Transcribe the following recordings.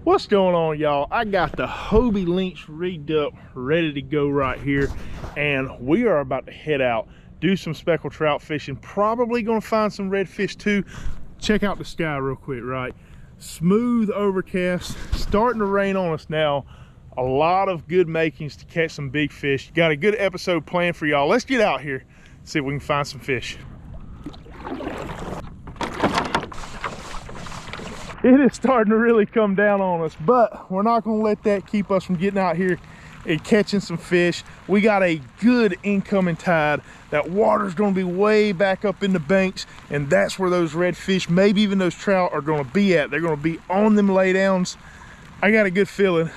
What's going on, y'all? I got the Hobie Lynx rigged up, ready to go right here, and we are about to head out, do some speckled trout fishing. Probably gonna find some redfish too. Check out the sky real quick, right? Smooth overcast, starting to rain on us now. A lot of good makings to catch some big fish. Got a good episode planned for y'all. Let's get out here, see if we can find some fish. It is starting to really come down on us, but we're not going to let that keep us from getting out here and catching some fish. We got a good incoming tide. That water's going to be way back up in the banks, and that's where those redfish, maybe even those trout, are going to be at. They're going to be on them laydowns. I got a good feeling.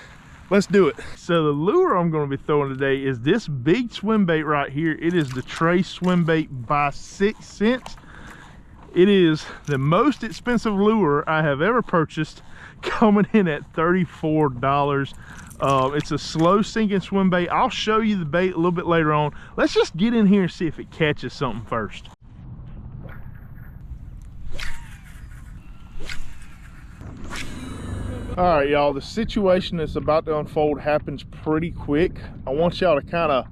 Let's do it. So the lure I'm going to be throwing today is this big swim bait right here. It is the Trace swim bait by 6 cents. It is the most expensive lure I have ever purchased, coming in at $34. It's a slow sinking swim bait. I'll show you the bait a little bit later on. Let's just get in here and see if it catches something first. All right, y'all, the situation that's about to unfold happens pretty quick. I want y'all to kind of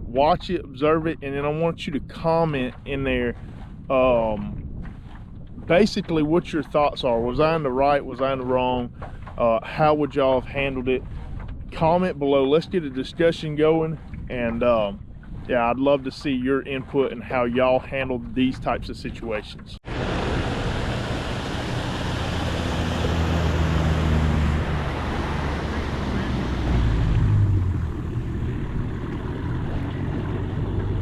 watch it, observe it, and then I want you to comment in there basically what your thoughts are. Was I in the right? Was I in the wrong? How would y'all have handled it? Comment below. Let's get a discussion going, and yeah, I'd love to see your input and how y'all handled these types of situations.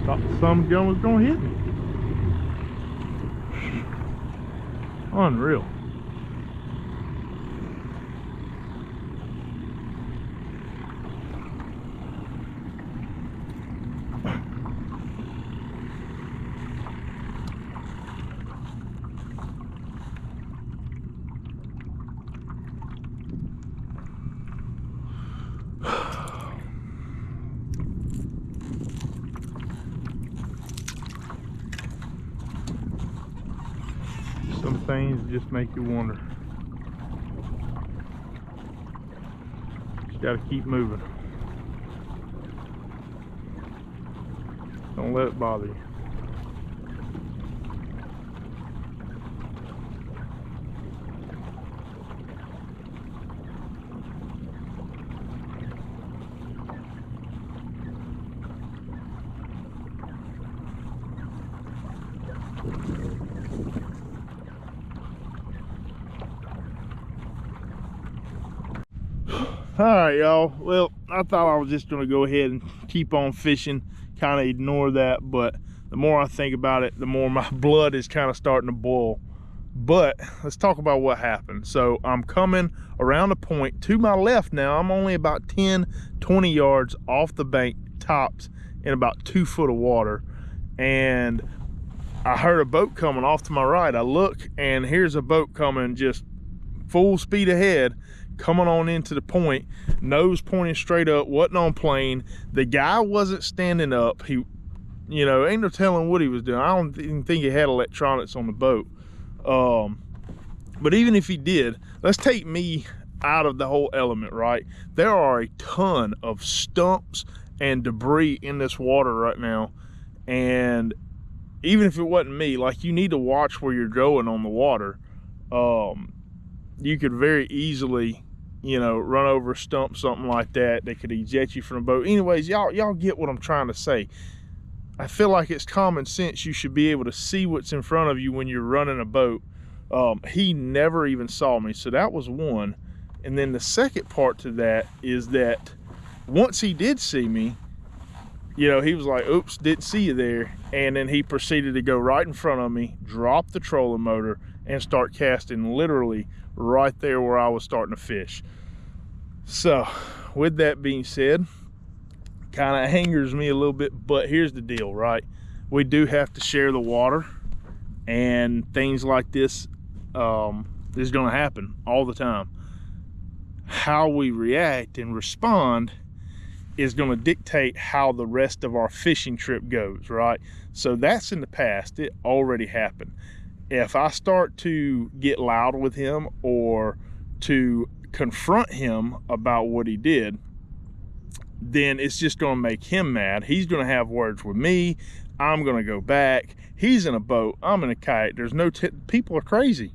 Thought some gun was gonna hit me. Unreal. Some things just make you wonder. Just gotta keep moving. Don't let it bother you. All right, y'all. Well, I thought I was just gonna go ahead and keep on fishing, kind of ignore that, but the more I think about it, the more my blood is kind of starting to boil. But let's talk about what happened. So I'm coming around a point to my left now. I'm only about 10-20 yards off the bank, tops in about 2 foot of water, and I heard a boat coming off to my right. I look, and here's a boat coming just full speed ahead, coming on into the point, nose pointing straight up, wasn't on plane. The guy wasn't standing up. He, you know, ain't no telling what he was doing. I don't even think he had electronics on the boat. But even if he did, let's take me out of the whole element, right? There are a ton of stumps and debris in this water right now, and even if it wasn't me, like, you need to watch where you're going on the water. You could very easily, you know, run over a stump, something like that. They could eject you from the boat. Anyways, y'all get what I'm trying to say. I feel like it's common sense. You should be able to see what's in front of you when you're running a boat. He never even saw me, so that was one. And then the second part to that is that once he did see me, you know, he was like, oops, didn't see you there. And then he proceeded to go right in front of me, drop the trolling motor, and start casting literally right there where I was starting to fish. So with that being said, kind of angers me a little bit, but here's the deal, right? We do have to share the water, and things like this is going to happen all the time. How we react and respond is going to dictate how the rest of our fishing trip goes, right? So that's in the past. It already happened. If I start to get loud with him or to confront him about what he did, then it's just going to make him mad. He's going to have words with me. I'm going to go back. He's in a boat. I'm in a kayak. There's no people are crazy.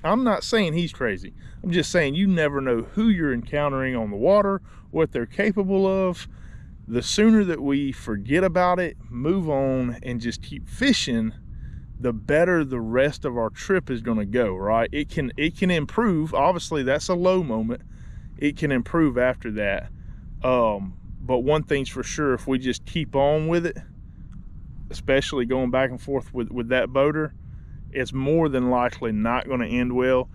I'm not saying he's crazy. I'm just saying you never know who you're encountering on the water, what they're capable of. The sooner that we forget about it, move on, and just keep fishing, the better the rest of our trip is going to go, right? It can improve. Obviously, that's a low moment. It can improve after that. But one thing's for sure, if we just keep on with it, especially going back and forth with that boater, it's more than likely not going to end well,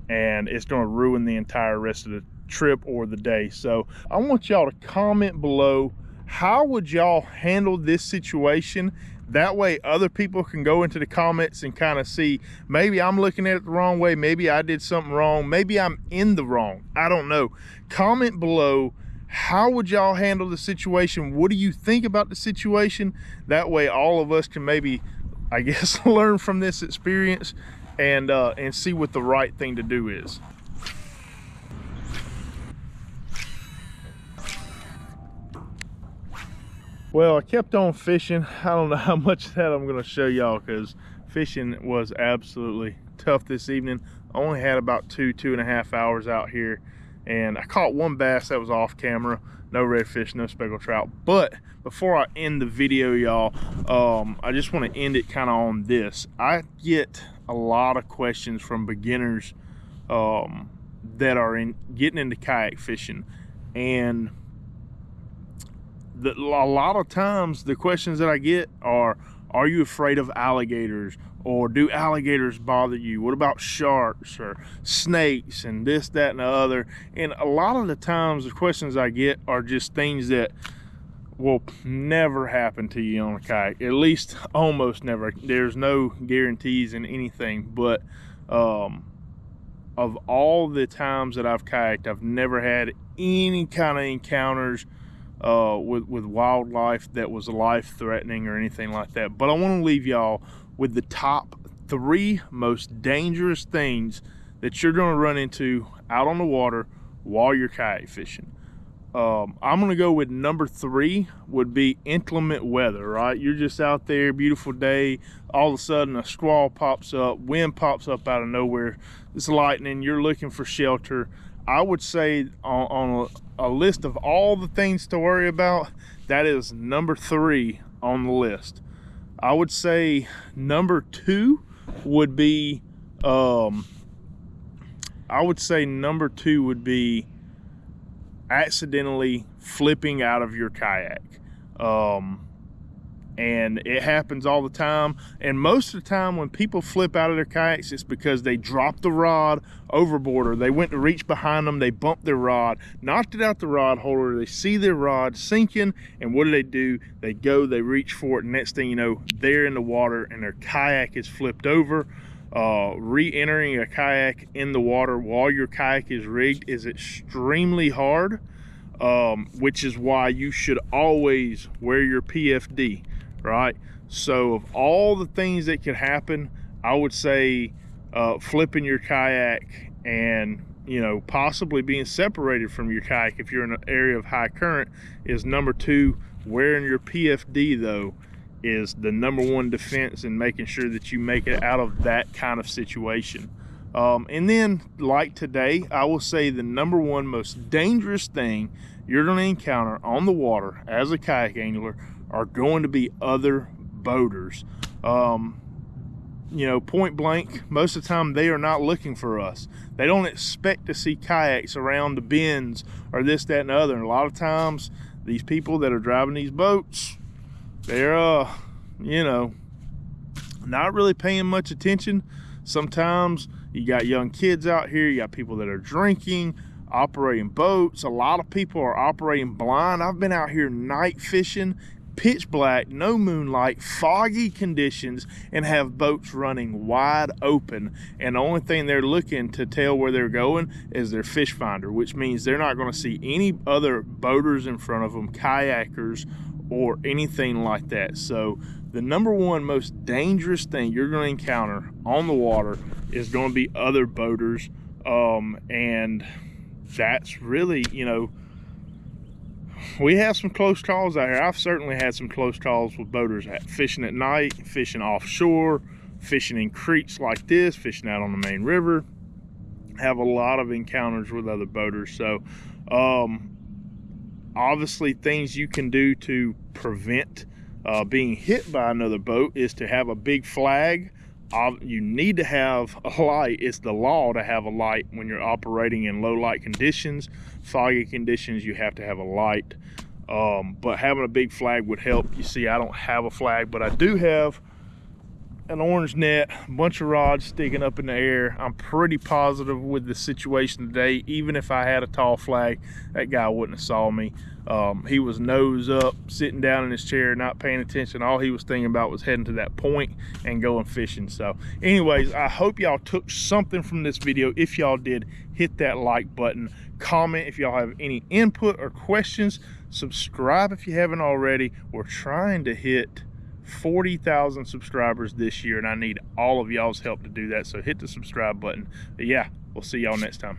and it's going to ruin the entire rest of the trip or the day. So I want y'all to comment below, how would y'all handle this situation? That way other people can go into the comments and kind of see, maybe I'm looking at it the wrong way, maybe I did something wrong, maybe I'm in the wrong, I don't know. Comment below, how would y'all handle the situation? What do you think about the situation? That way all of us can maybe, I guess, learn from this experience and see what the right thing to do is. Well, I kept on fishing. I don't know how much of that I'm going to show y'all, because fishing was absolutely tough this evening. I only had about 2.5 hours out here, and I caught one bass that was off camera. No redfish, no speckled trout. But before I end the video, y'all, I just want to end it kind of on this. I get a lot of questions from beginners that are getting into kayak fishing, and a lot of times the questions that I get are you afraid of alligators, or do alligators bother you? What about sharks or snakes and this, that, and the other? And a lot of the times the questions I get are just things that will never happen to you on a kayak, at least almost never. There's no guarantees in anything, but of all the times that I've kayaked, I've never had any kind of encounters with wildlife that was life-threatening or anything like that. But I want to leave y'all with the top 3 most dangerous things that you're going to run into out on the water while you're kayak fishing. I'm going to go with number 3 would be inclement weather, right? You're just out there, beautiful day, all of a sudden a squall pops up, wind pops up out of nowhere, it's lightning, you're looking for shelter. I would say on a list of all the things to worry about, that is number 3 on the list. I would say number 2 would be accidentally flipping out of your kayak. And it happens all the time, and most of the time when people flip out of their kayaks, it's because they dropped the rod overboard, or they went to reach behind them, they bumped their rod, knocked it out the rod holder, they see their rod sinking, and what do? They go, they reach for it, and next thing you know, they're in the water and their kayak is flipped over. Re-entering a kayak in the water while your kayak is rigged is extremely hard, which is why you should always wear your PFD, right? So of all the things that could happen, I would say flipping your kayak and, you know, possibly being separated from your kayak if you're in an area of high current is number 2. Wearing your PFD, though, is the number 1 defense in making sure that you make it out of that kind of situation. And then, like today, I will say the number 1 most dangerous thing you're going to encounter on the water as a kayak angler are going to be other boaters. You know, point blank, most of the time they are not looking for us. They don't expect to see kayaks around the bends or this, that, and the other. And a lot of times these people that are driving these boats, they're you know, not really paying much attention. Sometimes you got young kids out here, you got people that are drinking, operating boats. A lot of people are operating blind. I've been out here night fishing, pitch black, no moonlight, foggy conditions, and have boats running wide open, and the only thing they're looking to tell where they're going is their fish finder, which means they're not going to see any other boaters in front of them, kayakers or anything like that. So the number 1 most dangerous thing you're going to encounter on the water is going to be other boaters. And that's really, you know, we have some close calls out here. I've certainly had some close calls with boaters fishing at night, fishing offshore, fishing in creeks like this, fishing out on the main river. Have a lot of encounters with other boaters. So obviously things you can do to prevent being hit by another boat is to have a big flag. You need to have a light. It's the law to have a light when you're operating in low light conditions. Foggy conditions, you have to have a light. But having a big flag would help. You see, I don't have a flag, but I do have an orange net, a bunch of rods sticking up in the air. I'm pretty positive with the situation today. Even if I had a tall flag, that guy wouldn't have saw me. He was nose up, sitting down in his chair, not paying attention. All he was thinking about was heading to that point and going fishing. So anyways, I hope y'all took something from this video. If y'all did, hit that like button. Comment if y'all have any input or questions. Subscribe if you haven't already. We're trying to hit 40,000 subscribers this year, and I need all of y'all's help to do that. So hit the subscribe button. But yeah, we'll see y'all next time.